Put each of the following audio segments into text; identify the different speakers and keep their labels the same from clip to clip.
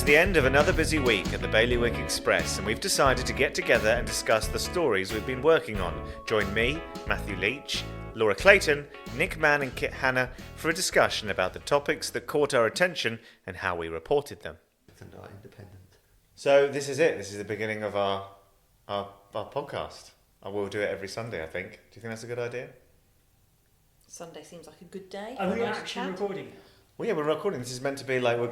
Speaker 1: the end of another busy week at the Bailiwick Express, and we've decided to get together and discuss the stories we've been working on. Join me, Matthew Leach, Laura Clayton, Nick Mann and Kit Hannah for a discussion about the topics that caught our attention and how we reported them.
Speaker 2: And are independent.
Speaker 1: So this is it. This is the beginning of our podcast. I will do it every Sunday, I think. Do you think that's a good idea?
Speaker 3: Sunday seems like a good day.
Speaker 4: Are we
Speaker 3: for a
Speaker 4: actually
Speaker 3: chat.
Speaker 4: recording?
Speaker 1: Well, yeah, we're recording. This is meant to be like we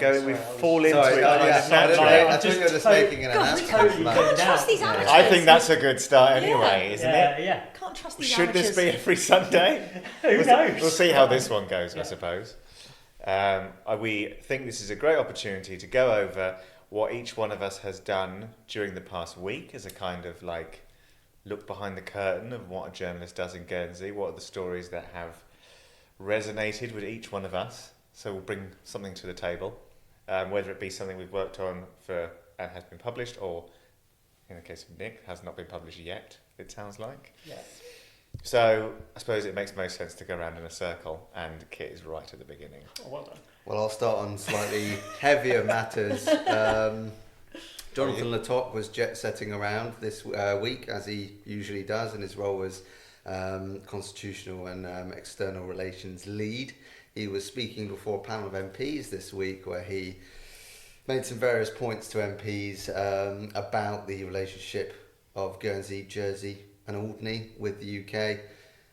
Speaker 1: fall into
Speaker 2: Sorry,
Speaker 1: it.
Speaker 2: I thought you were just making an announcement.
Speaker 4: Totally
Speaker 3: Can't trust these amateurs.
Speaker 1: I think that's a good start anyway, isn't it?
Speaker 4: Yeah.
Speaker 3: Can't trust these
Speaker 1: Should
Speaker 3: amateurs.
Speaker 1: this be every Sunday?
Speaker 4: Who knows?
Speaker 1: We'll see how this one goes,
Speaker 4: Yeah.
Speaker 1: I suppose. We think this is a great opportunity to go over what each one of us has done during the past week as a kind of like look behind the curtain of what a journalist does in Guernsey. What are the stories that have resonated with each one of us? So we'll bring something to the table, whether it be something we've worked on for and has been published, or in the case of Nick, has not been published yet, it sounds like.
Speaker 4: Yeah.
Speaker 1: So I suppose it makes most sense to go around in a circle, and Kit is right at the beginning.
Speaker 4: Oh, well done.
Speaker 2: Well, I'll start on slightly heavier matters. Jonathan Latoc was jet-setting around this week, as he usually does, in his role as Constitutional and External Relations lead. He was speaking before a panel of MPs this week, where he made some various points to MPs about the relationship of Guernsey, Jersey and Alderney with the UK.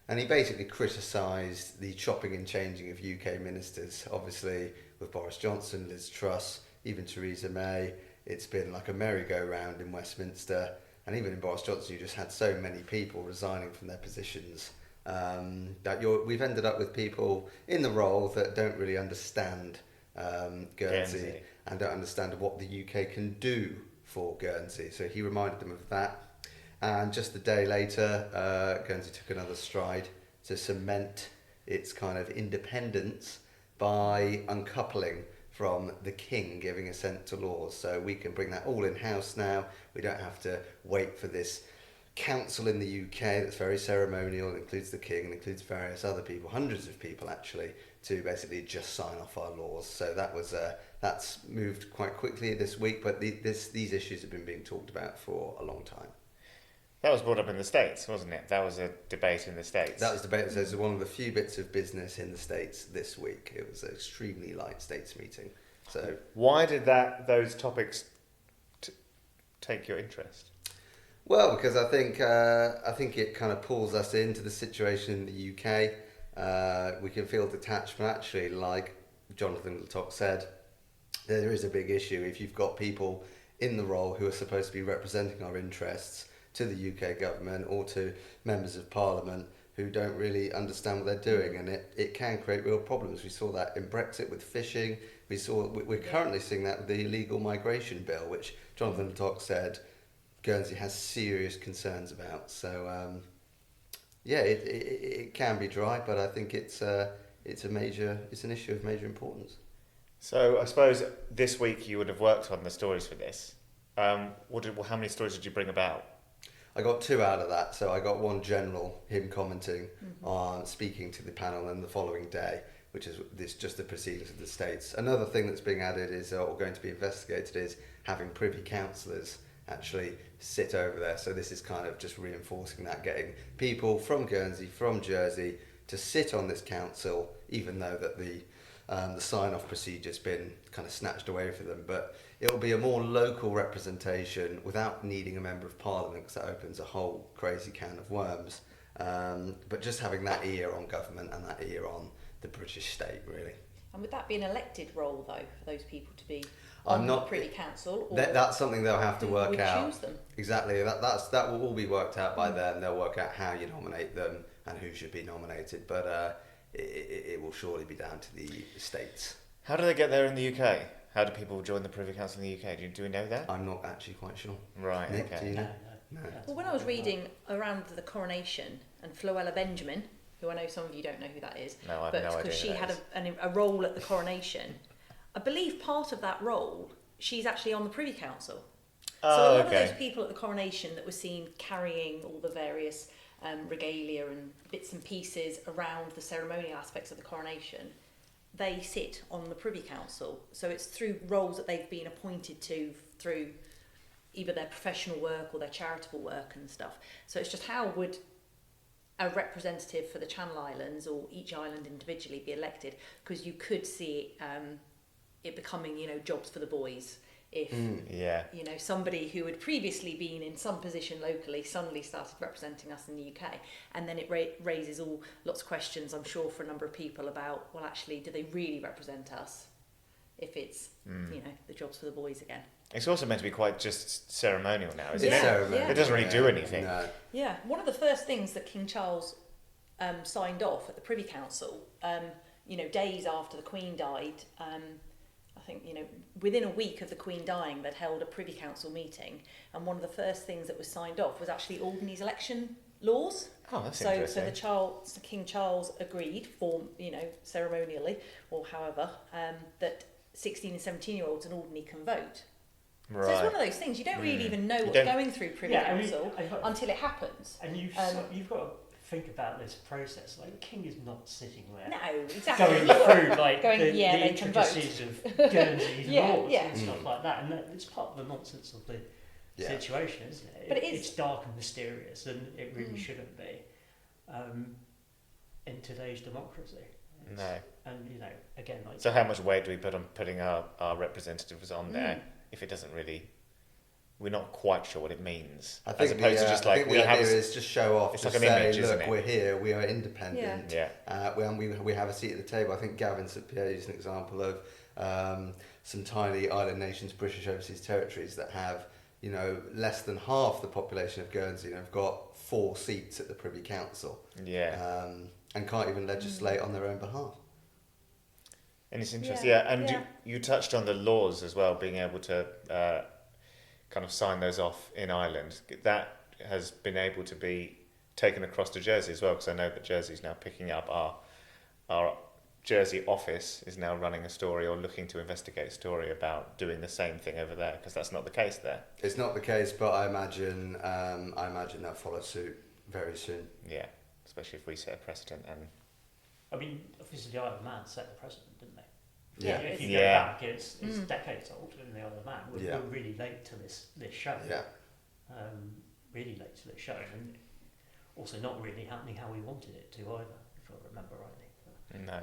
Speaker 2: And he basically criticised the chopping and changing of UK ministers. Obviously, with Boris Johnson, Liz Truss, even Theresa May, it's been like a merry-go-round in Westminster. And even in Boris Johnson, you just had so many people resigning from their positions that we've ended up with people in the role that don't really understand Guernsey and don't understand what the UK can do for Guernsey. So he reminded them of that. And just a day later, Guernsey took another stride to cement its kind of independence by uncoupling from the King giving assent to laws. So we can bring that all in-house now. We don't have to wait for this council in the UK that's very ceremonial. It includes the King and includes various other people, hundreds of people actually, to basically just sign off our laws. So that's moved quite quickly this week, but these issues have been being talked about for a long time.
Speaker 1: That was brought up in the States, wasn't it? That was a debate in the States.
Speaker 2: That was debate. So it was one of the few bits of business in the States this week. It was an extremely light States meeting. So
Speaker 1: why did those topics take your interest?
Speaker 2: Well, because I think it kind of pulls us into the situation in the UK. We can feel detached, but actually, like Jonathan Latoc said, there is a big issue if you've got people in the role who are supposed to be representing our interests to the UK government or to members of Parliament who don't really understand what they're doing, and it can create real problems. We saw that in Brexit with fishing. We're currently seeing that with the illegal migration bill, which Jonathan Latoc said Guernsey has serious concerns about. So it can be dry, but I think it's an issue of major importance.
Speaker 1: So I suppose this week you would have worked on the stories for this. How many stories did you bring about?
Speaker 2: I got two out of that. So I got one general, him commenting on speaking to the panel, and the following day, which is just the proceedings of the States. Another thing that's being added is, or going to be investigated, is having privy councillors actually sit over there. So this is kind of just reinforcing that, getting people from Guernsey, from Jersey to sit on this council, even though that the sign-off procedure's been kind of snatched away from them. But it'll be a more local representation without needing a member of Parliament, because that opens a whole crazy can of worms. But just having that ear on government and that ear on the British state, really.
Speaker 3: And would that be an elected role, though, for those people to be
Speaker 2: I'm
Speaker 3: on
Speaker 2: not
Speaker 3: the Privy Council? Or
Speaker 2: that's something they'll have to work
Speaker 3: would
Speaker 2: out.
Speaker 3: choose them?
Speaker 2: Exactly. That will all be worked out by them. They'll work out how you nominate them and who should be nominated. But it will surely be down to the states.
Speaker 1: How do they get there in the UK? How do people join the Privy Council in the UK? Do we know that?
Speaker 2: I'm not actually quite sure.
Speaker 1: Right,
Speaker 2: Nick,
Speaker 1: okay.
Speaker 2: do you know?
Speaker 4: No.
Speaker 3: Well, when I was reading around the coronation, and Floella Benjamin, who I know some of you don't know who that is,
Speaker 1: No, I have
Speaker 3: but
Speaker 1: no idea
Speaker 3: because she
Speaker 1: who that
Speaker 3: had
Speaker 1: is.
Speaker 3: a role at the coronation, I believe part of that role, she's actually on the Privy Council. So a lot of those people at the coronation that were seen carrying all the various regalia and bits and pieces around the ceremonial aspects of the coronation, they sit on the Privy Council. So it's through roles that they've been appointed to through either their professional work or their charitable work and stuff. So it's just, how would a representative for the Channel Islands or each island individually be elected? Because you could see it becoming, jobs for the boys. If somebody who had previously been in some position locally suddenly started representing us in the UK, and then it raises lots of questions, I'm sure, for a number of people about, well, actually, do they really represent us if it's the jobs for the boys again?
Speaker 1: It's also meant to be quite just ceremonial now, isn't it?
Speaker 2: Ceremonial.
Speaker 1: It doesn't really do anything.
Speaker 2: No.
Speaker 3: Yeah, one of the first things that King Charles signed off at the Privy Council, days after the Queen died. I think, within a week of the Queen dying, they'd held a Privy Council meeting, and one of the first things that was signed off was actually Alderney's election laws.
Speaker 1: Oh, that's interesting.
Speaker 3: So King Charles agreed, ceremonially, or however, that 16 and 17-year-olds in Alderney can vote.
Speaker 1: Right.
Speaker 3: So it's one of those things, you don't really even know what's going through Privy Council until it happens.
Speaker 4: And you've got to think about this process. Like, the King is not sitting there.
Speaker 3: No, exactly.
Speaker 4: Going through the
Speaker 3: they
Speaker 4: intricacies of Guernsey's laws and stuff like that. And it's part of the nonsense of the situation, isn't it?
Speaker 3: But
Speaker 4: it's dark and mysterious, and it really shouldn't be in today's democracy.
Speaker 1: No.
Speaker 4: And, again...
Speaker 1: So how much weight do we put on putting our representatives on there if it doesn't really... We're not quite sure what it means.
Speaker 2: I think
Speaker 1: as opposed to just like...
Speaker 2: the idea is just show off,
Speaker 1: it's
Speaker 2: just
Speaker 1: like an
Speaker 2: say,
Speaker 1: image,
Speaker 2: look,
Speaker 1: isn't it?
Speaker 2: we're here, we are independent.
Speaker 1: Yeah.
Speaker 2: We have a seat at the table. I think Gavin St Pierre is an example of some tiny island nations, British Overseas Territories, that have, less than half the population of Guernsey and have got 4 seats at the Privy Council.
Speaker 1: Yeah.
Speaker 2: And can't even legislate on their own behalf.
Speaker 1: And it's interesting. You touched on the laws as well, being able to kind of sign those off in Ireland. That has been able to be taken across to Jersey as well, because I know that Jersey's now picking up our Jersey office is now running a story or looking to investigate a story about doing the same thing over there, because that's not the case there.
Speaker 2: It's not the case, but I imagine that follow suit very soon.
Speaker 1: Yeah, especially if we set a precedent. And
Speaker 4: I mean, obviously the Isle of Man set the precedent, didn't they?
Speaker 2: Yeah.
Speaker 4: If you go back, it's decades old in the Isle of Man. We're really late to this show.
Speaker 2: Yeah.
Speaker 4: Really late to this show, and also not really happening how we wanted it to either, if I remember rightly.
Speaker 1: No.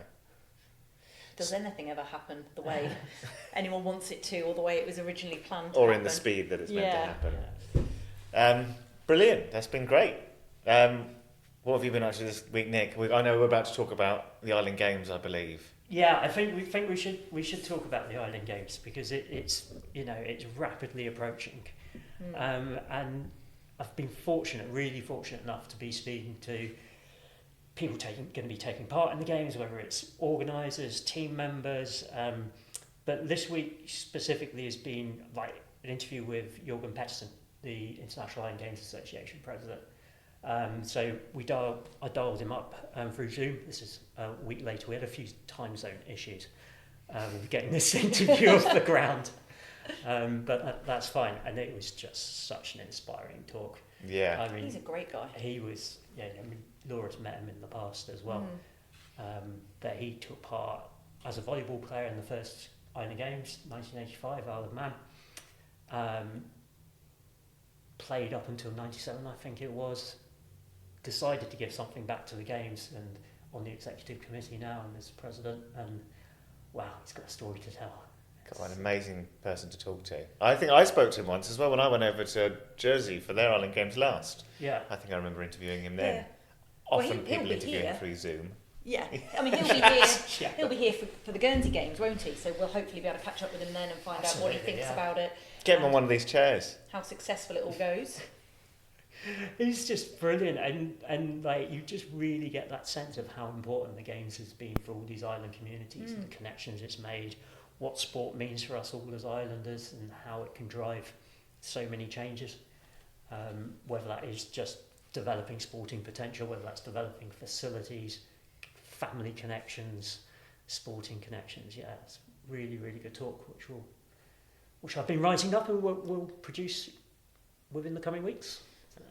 Speaker 3: Does anything ever happen the way anyone wants it to, or the way it was originally planned to
Speaker 1: Or
Speaker 3: happen?
Speaker 1: in the speed that it's meant to happen. Brilliant. That's been great. What have you been up to this week, Nick? I know we're about to talk about the Island Games, I believe.
Speaker 4: Yeah, I think we should talk about the Island Games, because it's rapidly approaching, and I've been really fortunate enough to be speaking to people going to be taking part in the games, whether it's organisers, team members, but this week specifically has been like an interview with Jørgen Pettersen, the International Island Games Association president. So I dialed him up through Zoom. This is a week later. We had a few time zone issues with getting this interview off the ground, but that's fine. And it was just such an inspiring talk.
Speaker 1: Yeah,
Speaker 3: I mean, he's a great guy.
Speaker 4: He was. Yeah, I mean, Laura's met him in the past as well. But he took part as a volleyball player in the first Island Games, 1985, Isle of Man. Played up until 97, I think it was. Decided to give something back to the games, and on the executive committee now and as president, and wow, he's got a story to tell.
Speaker 1: Got an amazing person to talk to. I think I spoke to him once as well when I went over to Jersey for their Island Games last.
Speaker 4: Yeah.
Speaker 1: I think I remember interviewing him then.
Speaker 3: Yeah.
Speaker 1: Often people interviewing through Zoom.
Speaker 3: Yeah, I mean, he'll be here. He'll be here for the Guernsey Games, won't he? So we'll hopefully be able to catch up with him then and find out what he thinks about it.
Speaker 1: Get him on one of these chairs.
Speaker 3: How successful it all goes.
Speaker 4: He's just brilliant, and like you just really get that sense of how important the games has been for all these island communities and the connections it's made, what sport means for us all as islanders, and how it can drive so many changes. Whether that is just developing sporting potential, whether that's developing facilities, family connections, sporting connections. Yeah, it's really, really good talk, which I've been writing up and will produce within the coming weeks.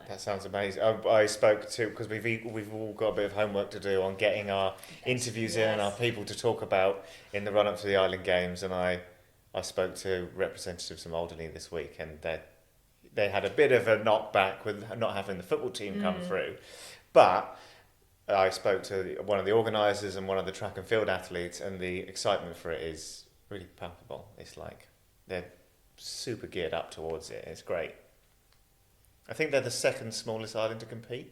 Speaker 1: That sounds amazing. I spoke to, because we've all got a bit of homework to do on getting our interviews in and our people to talk about in the run up to the Island Games, and I spoke to representatives from Alderney this week, and they had a bit of a knockback with not having the football team come through, but I spoke to one of the organisers and one of the track and field athletes, and the excitement for it is really palpable. It's like they're super geared up towards it. It's great. I think they're the second smallest island to compete.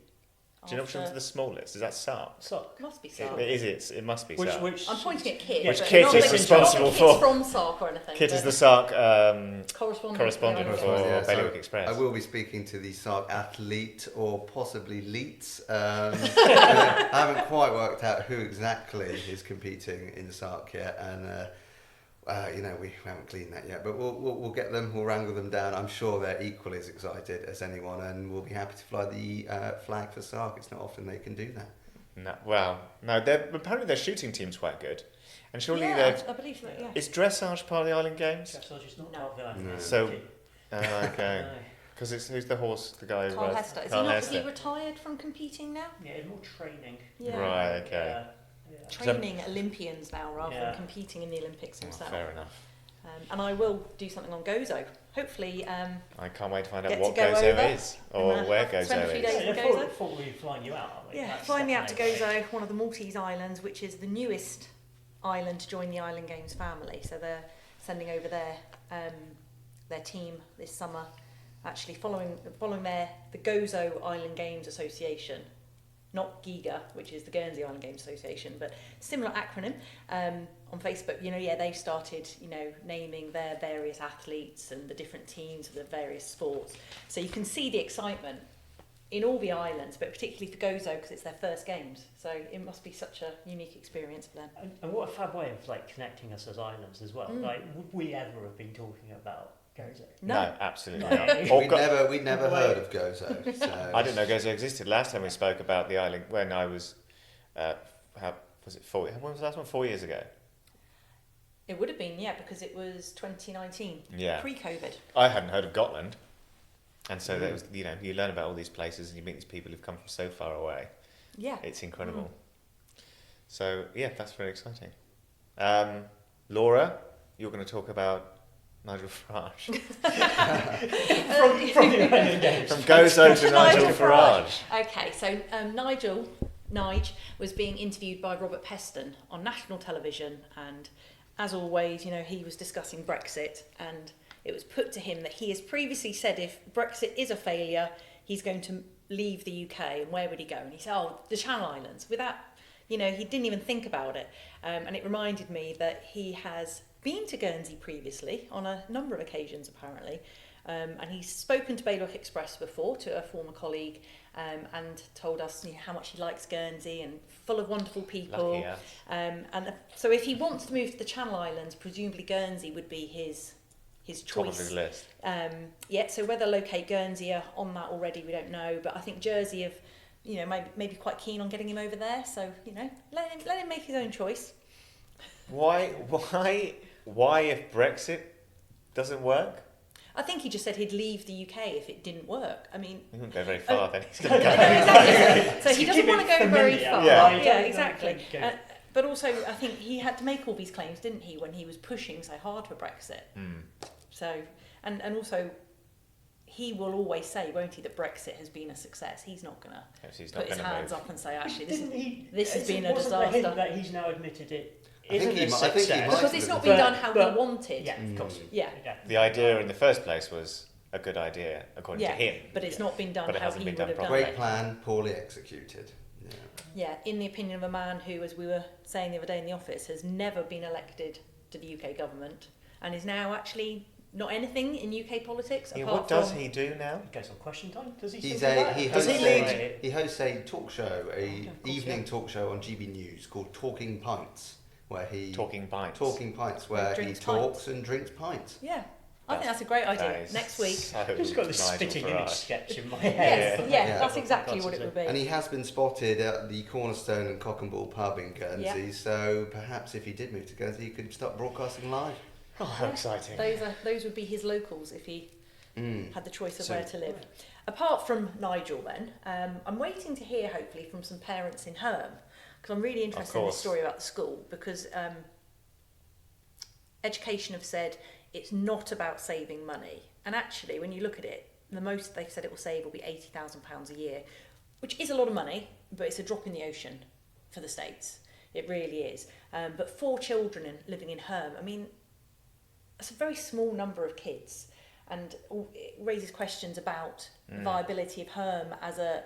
Speaker 1: Do you know which one's the smallest? Is that Sark?
Speaker 4: Sark.
Speaker 3: Must be Sark.
Speaker 1: It must be Sark.
Speaker 3: I'm pointing at Kit.
Speaker 1: Which
Speaker 3: but
Speaker 1: Kit
Speaker 3: not
Speaker 1: is
Speaker 3: that-
Speaker 1: responsible
Speaker 3: not that
Speaker 1: for.
Speaker 3: Kit's from Sark or anything.
Speaker 1: Kit is
Speaker 3: but
Speaker 1: the Sark
Speaker 3: correspondent
Speaker 1: for
Speaker 2: Yeah, so
Speaker 1: Bailiwick Express.
Speaker 2: I will be speaking to the Sark athlete or possibly Leets. I haven't quite worked out who exactly is competing in Sark yet, and we haven't cleaned that yet. But we'll get them. We'll wrangle them down. I'm sure they're equally as excited as anyone, and we'll be happy to fly the flag for Sark. It's not often they can do that.
Speaker 1: No. Apparently their shooting team's quite good, and surely
Speaker 3: yeah, I believe that. Yeah.
Speaker 1: is dressage part of the Island Games?
Speaker 4: Dressage is not
Speaker 3: No.
Speaker 4: part of the Island
Speaker 2: No.
Speaker 4: Games.
Speaker 1: So, okay. Because who's the horse? The guy who
Speaker 3: Carl
Speaker 1: rides?
Speaker 3: Hester. Is
Speaker 1: Carl
Speaker 3: he
Speaker 1: Hester.
Speaker 3: retired from competing now?
Speaker 4: Yeah, more training.
Speaker 3: Yeah.
Speaker 1: Right. Okay.
Speaker 4: Yeah.
Speaker 3: Training Olympians now rather
Speaker 4: Yeah.
Speaker 3: than competing in the Olympics himself.
Speaker 1: Fair enough.
Speaker 3: And I will do something on Gozo. Hopefully,
Speaker 1: I can't wait to find out
Speaker 3: Get
Speaker 1: what
Speaker 3: to go
Speaker 1: Gozo
Speaker 3: over
Speaker 1: is or
Speaker 3: and,
Speaker 1: where
Speaker 3: spend a
Speaker 1: Gozo
Speaker 3: few
Speaker 1: is.
Speaker 3: days.
Speaker 4: Yeah,
Speaker 3: Gozo?
Speaker 4: before we flying you out, aren't we?
Speaker 3: yeah,
Speaker 4: That's
Speaker 3: flying me out to
Speaker 4: definitely-
Speaker 3: Gozo, one of the Maltese islands, which is the newest island to join the Island Games family. So they're sending over their team this summer, actually following the Gozo Island Games Association, not GIGA, which is the Guernsey Island Games Association, but similar acronym. On Facebook, they've started, naming their various athletes and the different teams of the various sports. So you can see the excitement in all the islands, but particularly for Gozo because it's their first games. So it must be such a unique experience for them.
Speaker 4: And what a fab way of connecting us as islands as well. Would we ever have been talking about Gozo?
Speaker 3: No.
Speaker 1: Absolutely
Speaker 4: No.
Speaker 1: not.
Speaker 2: We'd never heard of Gozo. So
Speaker 1: I didn't know Gozo existed. Last time we spoke about the island, when I was, when was the last one? 4 years ago.
Speaker 3: It would have been, because it was 2019,
Speaker 1: Yeah.
Speaker 3: pre-COVID.
Speaker 1: I hadn't heard of Gotland, and so that was, you learn about all these places and you meet these people who've come from so far away.
Speaker 3: Yeah.
Speaker 1: It's incredible. So yeah, that's very exciting. Laura, you're going to talk about Nigel Farage.
Speaker 4: From the Island Games.
Speaker 1: From Gozo to Nigel
Speaker 3: Nigel
Speaker 1: Farage.
Speaker 3: Okay, so Nige was being interviewed by Robert Peston on national television, and as always, he was discussing Brexit, and it was put to him that he has previously said if Brexit is a failure, he's going to leave the UK, and where would he go? And he said, the Channel Islands. Without, he didn't even think about it. And it reminded me that he has been to Guernsey previously on a number of occasions, apparently. And he's spoken to Bailiwick Express before, to a former colleague, and told us how much he likes Guernsey and full of wonderful people.
Speaker 1: Lucky us.
Speaker 3: And so if he wants to move to the Channel Islands, presumably Guernsey would be his choice.
Speaker 1: Top of his list.
Speaker 3: So whether Locate Guernsey are on that already, we don't know. But I think Jersey have, maybe quite keen on getting him over there. So, let him make his own choice.
Speaker 1: Why if Brexit doesn't work?
Speaker 3: I think he just said he'd leave the UK if it didn't work. I mean,
Speaker 1: He wouldn't go very far then. He's going to
Speaker 3: no,
Speaker 1: go.
Speaker 3: exactly. So he
Speaker 4: To
Speaker 3: doesn't
Speaker 4: keep
Speaker 3: want to
Speaker 4: it
Speaker 3: go very
Speaker 4: familiar.
Speaker 3: far.
Speaker 1: Yeah.
Speaker 3: Yeah, exactly.
Speaker 4: Go.
Speaker 3: But also, I think he had to make all these claims, didn't he, when he was pushing so hard for Brexit. So, and also, he will always say, won't he, that Brexit has been a success. He's not going to put his hands up and say, actually, this has been a disaster.
Speaker 4: That he's now admitted it
Speaker 2: I
Speaker 4: isn't
Speaker 2: think he
Speaker 4: a
Speaker 2: might- I think he
Speaker 4: success.
Speaker 2: might
Speaker 3: Because it's not been done how he wanted.
Speaker 4: Yeah, of course.
Speaker 3: Yeah.
Speaker 1: The idea in the first place was a good idea, according to him.
Speaker 3: But it's not been done
Speaker 1: But it
Speaker 3: how
Speaker 1: hasn't
Speaker 3: he
Speaker 1: been
Speaker 3: would
Speaker 1: done
Speaker 3: have done
Speaker 1: properly.
Speaker 3: it.
Speaker 2: great plan, poorly executed. Yeah.
Speaker 3: Yeah, in the opinion of a man who, as we were saying the other day in the office, has never been elected to the UK government and is now actually not anything in UK politics.
Speaker 1: Yeah,
Speaker 3: apart
Speaker 1: what does
Speaker 3: from,
Speaker 1: he do now?
Speaker 4: He goes on Question Time. Does he?
Speaker 2: He
Speaker 4: still do that?
Speaker 1: Does
Speaker 2: hosts
Speaker 1: he
Speaker 2: a,
Speaker 1: lead?
Speaker 2: hosts a talk show,
Speaker 3: of course,
Speaker 2: evening talk show on GB News called Talking Pints, where he
Speaker 1: Talking pints.
Speaker 2: where he
Speaker 3: Drinks
Speaker 2: talks
Speaker 3: pints.
Speaker 2: and drinks pints.
Speaker 3: Yeah, I think that's a great
Speaker 1: That
Speaker 3: idea.
Speaker 1: is
Speaker 3: Next week.
Speaker 1: so
Speaker 4: I've just got this
Speaker 1: Nigel
Speaker 4: spitting
Speaker 1: Farage.
Speaker 4: image sketch in my
Speaker 3: Yes,
Speaker 4: head.
Speaker 3: yeah,
Speaker 2: Yeah.
Speaker 3: that's exactly what it would be.
Speaker 2: And he has been spotted at the Cornerstone and Cock and Bull pub in Guernsey,
Speaker 3: Yeah.
Speaker 2: so perhaps if he did move to Guernsey, he could start broadcasting live.
Speaker 1: Oh, how exciting.
Speaker 3: Those would be his locals if he had the choice of
Speaker 1: So-
Speaker 3: where to live. apart from Nigel then, I'm waiting to hear hopefully from some parents in Herm, because I'm really interested in this story about the school, because education have said it's not about saving money. And actually, when you look at it, the most they've said it will save will be £80,000 a year, which is a lot of money, but it's a drop in the ocean for the States. It really is. But 4 children living in Herm, I mean, that's a very small number of kids. And it raises questions about the viability of Herm as a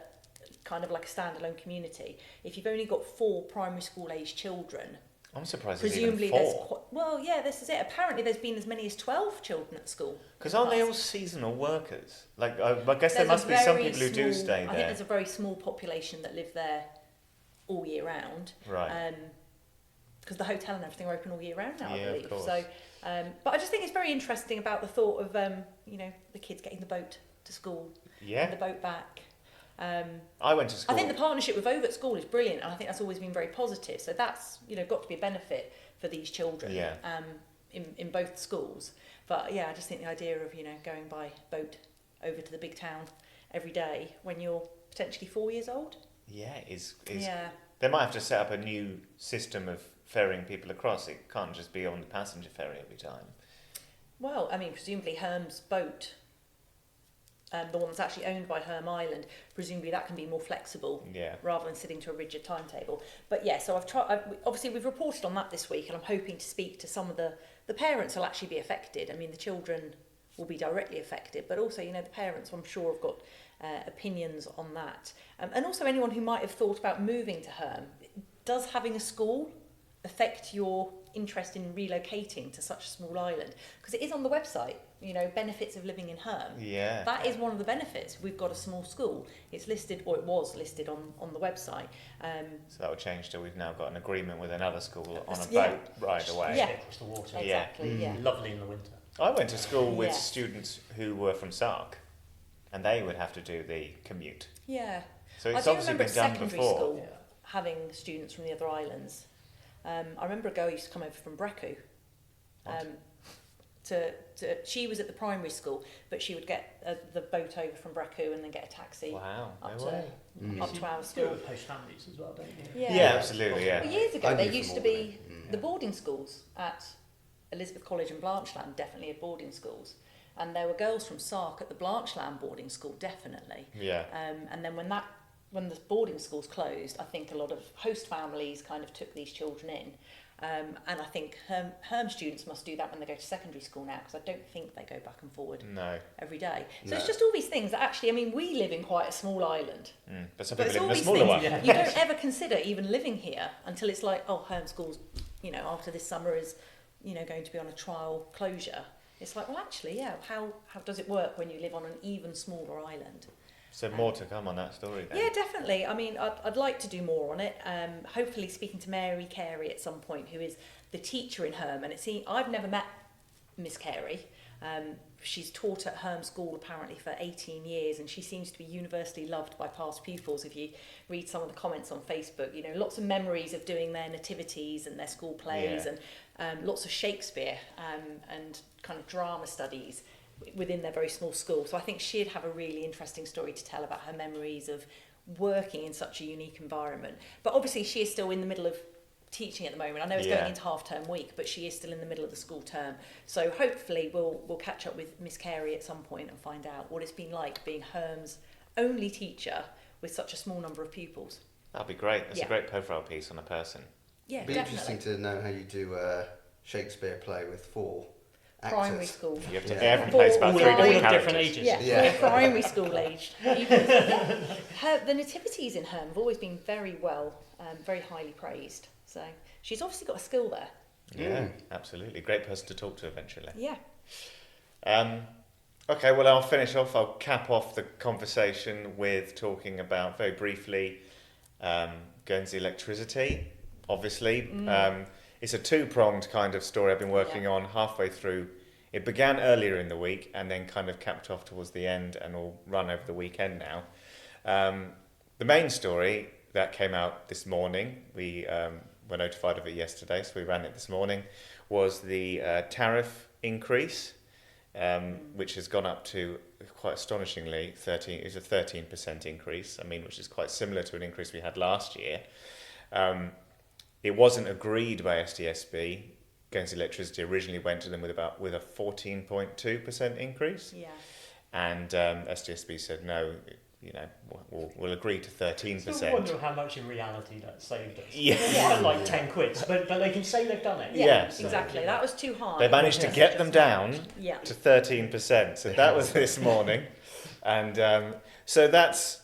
Speaker 3: kind of like a standalone community. If you've only got 4 primary school age children,
Speaker 1: I'm surprised
Speaker 3: presumably
Speaker 1: there's even 4.
Speaker 3: This is it. Apparently there's been as many as 12 children at the school.
Speaker 1: Because aren't they all seasonal workers? Like, I guess there must be some people who do stay there.
Speaker 3: I think there's a very small population that live there all year round.
Speaker 1: Right.
Speaker 3: Because the hotel and everything are open all year round now, I believe.
Speaker 1: Of course.
Speaker 3: So, but I just think it's very interesting about the thought of, the kids getting the boat to school, and the boat back.
Speaker 1: I went to school.
Speaker 3: I think the partnership with Over at School is brilliant, and I think that's always been very positive. So that's got to be a benefit for these children.
Speaker 1: Yeah.
Speaker 3: In both schools. But yeah, I just think the idea of going by boat over to the big town every day when you're potentially 4 years old.
Speaker 1: Yeah, is
Speaker 3: Yeah.
Speaker 1: They might have to set up a new system of ferrying people across. It can't just be on the passenger ferry every time.
Speaker 3: Well, I mean, presumably Herm's boat, the one that's actually owned by Herm Island, presumably that can be more flexible rather than sitting to a rigid timetable. But yeah, so obviously we've reported on that this week, and I'm hoping to speak to some of the parents who'll actually be affected. I mean, the children will be directly affected, but also, the parents, I'm sure, have got opinions on that. And also anyone who might have thought about moving to Herm. Does having a school affect your interest in relocating to such a small island? Because it is on the website, benefits of living in Herm.
Speaker 1: Yeah.
Speaker 3: That is one of the benefits. We've got a small school. It's listed, or it was listed on the website.
Speaker 1: So that will change till we've now got an agreement with another school on a
Speaker 3: Yeah.
Speaker 1: boat ride away.
Speaker 3: Yeah.
Speaker 4: Across the water.
Speaker 3: Exactly, yeah.
Speaker 4: Lovely in the winter.
Speaker 1: I went to school with
Speaker 3: Yeah.
Speaker 1: students who were from Sark, and they would have to do the commute.
Speaker 3: Yeah.
Speaker 1: So
Speaker 3: I
Speaker 1: it's
Speaker 3: do
Speaker 1: obviously
Speaker 3: remember
Speaker 1: been
Speaker 3: at
Speaker 1: done
Speaker 3: secondary
Speaker 1: before.
Speaker 3: school having students from the other islands. I remember a girl used to come over from Brecon. She was at the primary school, but she would get the boat over from Brecon and then get a taxi
Speaker 1: Wow,
Speaker 3: up
Speaker 1: no
Speaker 3: to
Speaker 1: way.
Speaker 3: up to our
Speaker 4: Do it
Speaker 3: school.
Speaker 4: with host families as well, don't you?
Speaker 1: Yeah, absolutely, yeah.
Speaker 3: Well, years ago,
Speaker 2: I
Speaker 3: there
Speaker 2: knew
Speaker 3: used
Speaker 2: from
Speaker 3: to be
Speaker 2: Albany.
Speaker 3: the boarding schools at Elizabeth College and Blanchland, definitely had boarding schools. And there were girls from Sark at the Blanchland boarding school, definitely.
Speaker 1: Yeah.
Speaker 3: And then when the boarding schools closed, I think a lot of host families kind of took these children in. And I think Herm students must do that when they go to secondary school now, because I don't think they go back and forward
Speaker 1: No.
Speaker 3: every day. So
Speaker 2: No.
Speaker 3: it's just all these things that actually, I mean, we live in quite a small island.
Speaker 1: But some
Speaker 3: But
Speaker 1: people
Speaker 3: it's
Speaker 1: live
Speaker 3: all
Speaker 1: in a
Speaker 3: these
Speaker 1: smaller
Speaker 3: things
Speaker 1: one.
Speaker 3: you don't ever consider even living here until it's like, oh, Herm School's, after this summer is, going to be on a trial closure. It's like, well, actually, yeah, how does it work when you live on an even smaller island?
Speaker 1: So more to come on that story then.
Speaker 3: Yeah, definitely. I mean, I'd like to do more on it. Hopefully speaking to Mary Carey at some point, who is the teacher in Herm. And I've never met Miss Carey. She's taught at Herm School apparently for 18 years, and she seems to be universally loved by past pupils. If you read some of the comments on Facebook, lots of memories of doing their nativities and their school plays, and lots of Shakespeare and kind of drama studies within their very small school. So I think she'd have a really interesting story to tell about her memories of working in such a unique environment. But obviously she is still in the middle of teaching at the moment. I know it's going into half-term week, but she is still in the middle of the school term. So hopefully we'll catch up with Miss Carey at some point and find out what it's been like being Herm's only teacher with such a small number of pupils.
Speaker 1: That'd be great. That's a great profile piece on a person.
Speaker 3: Yeah,
Speaker 2: It'd be
Speaker 3: definitely.
Speaker 2: interesting to know how you do a Shakespeare play with 4 actors.
Speaker 3: Primary school.
Speaker 1: You have to,
Speaker 2: Yeah.
Speaker 1: everyone plays about
Speaker 4: All
Speaker 1: 3
Speaker 4: of
Speaker 1: different
Speaker 4: different
Speaker 1: characters.
Speaker 4: ages.
Speaker 3: Yeah,
Speaker 2: Yeah.
Speaker 3: primary school aged. The nativities in Herm have always been very well, very highly praised. So she's obviously got a skill there.
Speaker 1: Yeah, absolutely. Great person to talk to eventually.
Speaker 3: Yeah.
Speaker 1: Okay, well, I'll finish off. I'll cap off the conversation with talking about, very briefly, Guernsey electricity, obviously. It's a 2-pronged kind of story I've been working on halfway through. It began earlier in the week and then kind of capped off towards the end and will run over the weekend now. The main story that came out this morning, we were notified of it yesterday, so we ran it this morning, was the tariff increase, which has gone up to quite astonishingly, is a 13% increase. I mean, which is quite similar to an increase we had last year. It wasn't agreed by SDSB. Guernsey Electricity originally went to them with a 14.2% increase, and SDSB said no. We'll agree to 13%.
Speaker 4: Still wonder how much in reality that saved us.
Speaker 1: Yeah.
Speaker 4: Like 10 quid, but they can say they've done it.
Speaker 3: Exactly. That was too high.
Speaker 1: They managed to get them down to 13%. So that was this morning. And so that's,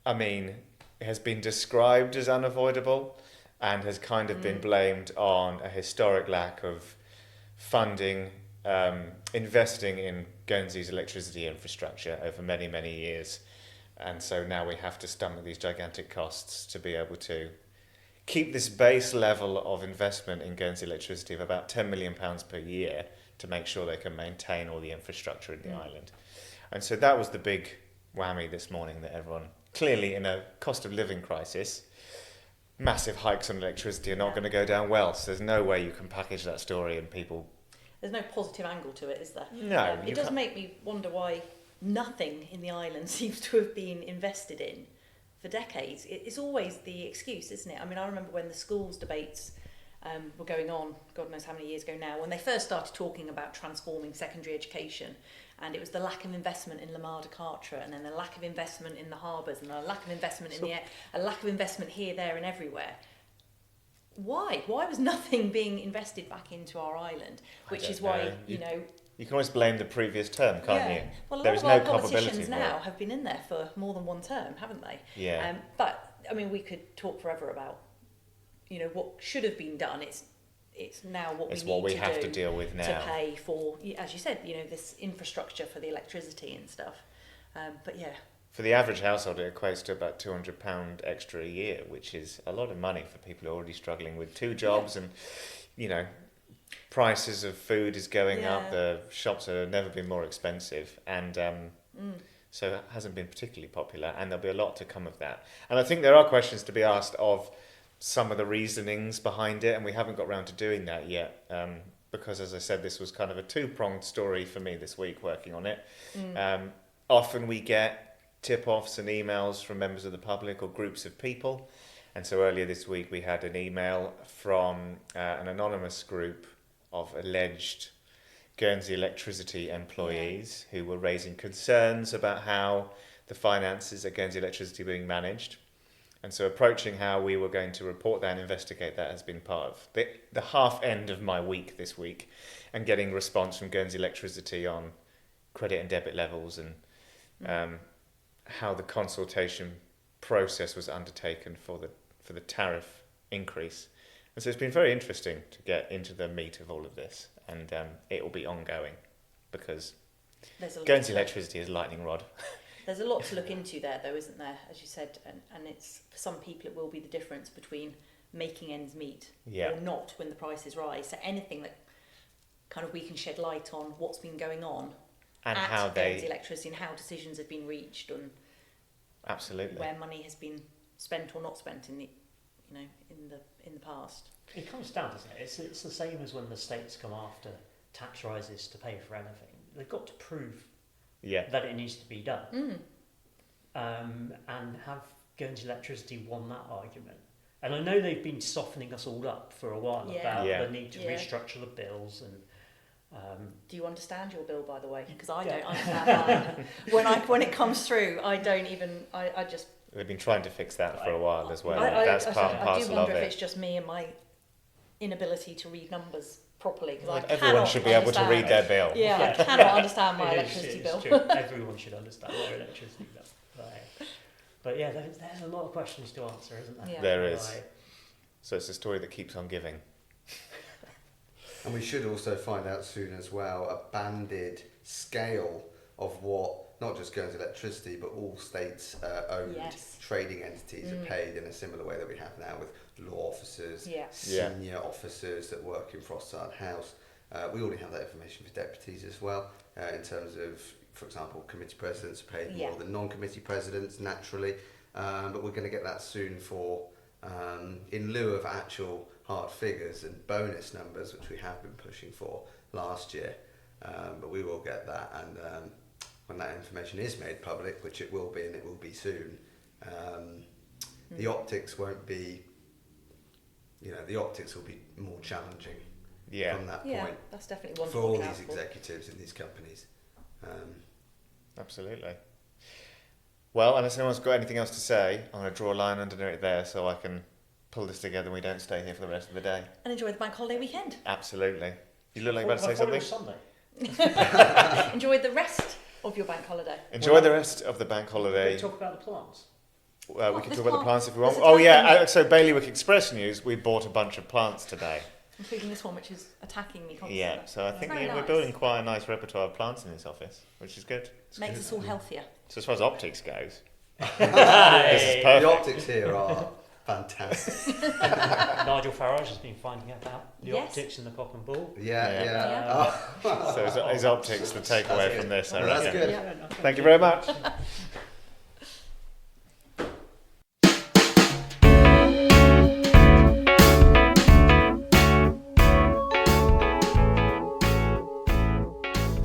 Speaker 1: I mean, it has been described as unavoidable and has kind of been blamed on a historic lack of funding, investing in Guernsey's electricity infrastructure over many, many years. And so now we have to stomach these gigantic costs to be able to keep this base level of investment in Guernsey Electricity of about £10 million per year to make sure they can maintain all the infrastructure in the island. And so that was the big whammy this morning, that everyone, clearly in a cost of living crisis, massive hikes on electricity are not going to go down well. So there's no way you can package that story and people...
Speaker 3: There's no positive angle to it, is there?
Speaker 1: No.
Speaker 3: It does make me wonder why nothing in the island seems to have been invested in for decades. It's always the excuse, isn't it? I mean, I remember when the schools debates were going on, God knows how many years ago now, when they first started talking about transforming secondary education, and it was the lack of investment in Lamar de Carteret, and then the lack of investment in the harbours, and a lack of investment in the air, a lack of investment here, there and everywhere. Why? Why was nothing being invested back into our island? Which is why, you know...
Speaker 1: You can always blame the previous term, can't you?
Speaker 3: Well, a
Speaker 1: there
Speaker 3: lot
Speaker 1: is
Speaker 3: of our
Speaker 1: no
Speaker 3: politicians now have been in there for more than one term, haven't they?
Speaker 1: Yeah.
Speaker 3: But, I mean, we could talk forever about, you know, what should have been done. It's now what
Speaker 1: it's
Speaker 3: we need
Speaker 1: what we
Speaker 3: to
Speaker 1: have
Speaker 3: do
Speaker 1: to deal with now.
Speaker 3: to pay for, as you said, you know, this infrastructure for the electricity and stuff. But yeah.
Speaker 1: For the average household, it equates to about £200 extra a year, which is a lot of money for people who are already struggling with two jobs and, you know, prices of food is going up, the shops have never been more expensive, and so it hasn't been particularly popular, and there'll be a lot to come of that. And I think there are questions to be asked of some of the reasonings behind it, and we haven't got round to doing that yet, because, as I said, this was kind of a two-pronged story for me this week working on it. Often we get tip-offs and emails from members of the public or groups of people, and so earlier this week we had an email from an anonymous group of alleged Guernsey Electricity employees who were raising concerns about how the finances at Guernsey Electricity were being managed. And so approaching how we were going to report that and investigate that has been part of the half end of my week this week, and getting response from Guernsey Electricity on credit and debit levels and how the consultation process was undertaken for the tariff increase. And so it's been very interesting to get into the meat of all of this, and it will be ongoing because Guernsey Electricity is lightning rod.
Speaker 3: There's a lot to look into there, though, isn't there? As you said, and it's, for some people it will be the difference between making ends meet or not when the prices rise. So anything that kind of we can shed light on what's been going on
Speaker 1: and
Speaker 3: at
Speaker 1: how
Speaker 3: Guernsey Electricity and how decisions have been reached, and
Speaker 1: absolutely
Speaker 3: where money has been spent or not spent in the in the past.
Speaker 4: It comes down, doesn't it? It's the same as when the states come after tax rises to pay for anything. They've got to prove that it needs to be done. And have Guernsey Electricity won that argument? And I know they've been softening us all up for a while about the need to restructure the bills. And
Speaker 3: do you understand your bill, by the way? Because I don't understand mine. When it comes through, I don't even. I just.
Speaker 1: They've been trying to fix that for a while as well.
Speaker 3: That's
Speaker 1: part and parcel of it.
Speaker 3: I do wonder if it's just me and my inability to read numbers properly. Because
Speaker 1: everyone should be able to read their bill.
Speaker 3: Yeah, I cannot understand my electricity bill.
Speaker 4: True. Everyone should understand their electricity bill. But yeah, there's a lot of questions to answer, isn't there?
Speaker 3: Yeah.
Speaker 1: There is. So it's a story that keeps on giving.
Speaker 2: And we should also find out soon as well a banded scale of what not just Guernsey Electricity but all states owned trading entities are paid in a similar way that we have now with law officers, senior officers that work in Frossard House. We already have that information for deputies as well, in terms of, for example, committee presidents are paid more than non-committee presidents naturally, but we're going to get that soon for in lieu of actual hard figures and bonus numbers, which we have been pushing for last year, but we will get that, and when that information is made public, which it will be and it will be soon, the optics won't be, the optics will be more challenging from that point.
Speaker 3: That's definitely one
Speaker 2: for all these executives in these companies.
Speaker 1: Absolutely. Well, unless anyone's got anything else to say, I'm going to draw a line under it there so I can pull this together and we don't stay here for the rest of the day.
Speaker 3: And enjoy the bank holiday weekend.
Speaker 1: Absolutely. You look like you're about to say something?
Speaker 4: Sunday.
Speaker 3: Enjoy the rest of your bank holiday.
Speaker 1: Enjoy the rest of the bank holiday.
Speaker 4: Talk about the plants.
Speaker 1: We can
Speaker 3: there's
Speaker 1: talk about the plants if we want.
Speaker 3: there's a
Speaker 1: Oh yeah,
Speaker 3: typing-
Speaker 1: so Bailiwick Express news, we bought a bunch of plants today.
Speaker 3: Including this one, which is attacking me constantly.
Speaker 1: Yeah, so I think
Speaker 3: Very
Speaker 1: we're
Speaker 3: nice.
Speaker 1: building quite a nice repertoire of plants in this office, which is good.
Speaker 3: Makes us all healthier.
Speaker 1: So as far as optics goes, this is
Speaker 2: The
Speaker 1: perfect.
Speaker 2: optics here are fantastic.
Speaker 4: Nigel Farage has been finding out the
Speaker 3: Yes.
Speaker 4: optics in the cock and ball.
Speaker 2: Yeah.
Speaker 1: So his optics, the takeaway from this, I
Speaker 2: That's
Speaker 1: reckon.
Speaker 2: good.
Speaker 3: Yeah.
Speaker 1: Thank you very much.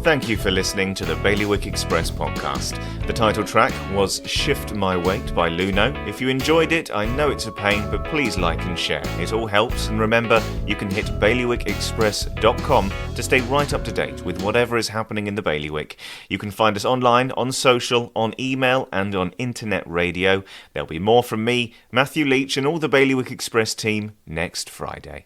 Speaker 1: Thank you for listening to the Bailiwick Express podcast. The title track was Shift My Weight by Luno. If you enjoyed it, I know it's a pain, but please like and share. It all helps, and remember, you can hit bailiwickexpress.com to stay right up to date with whatever is happening in the Bailiwick. You can find us online, on social, on email, and on internet radio. There'll be more from me, Matthew Leach, and all the Bailiwick Express team next Friday.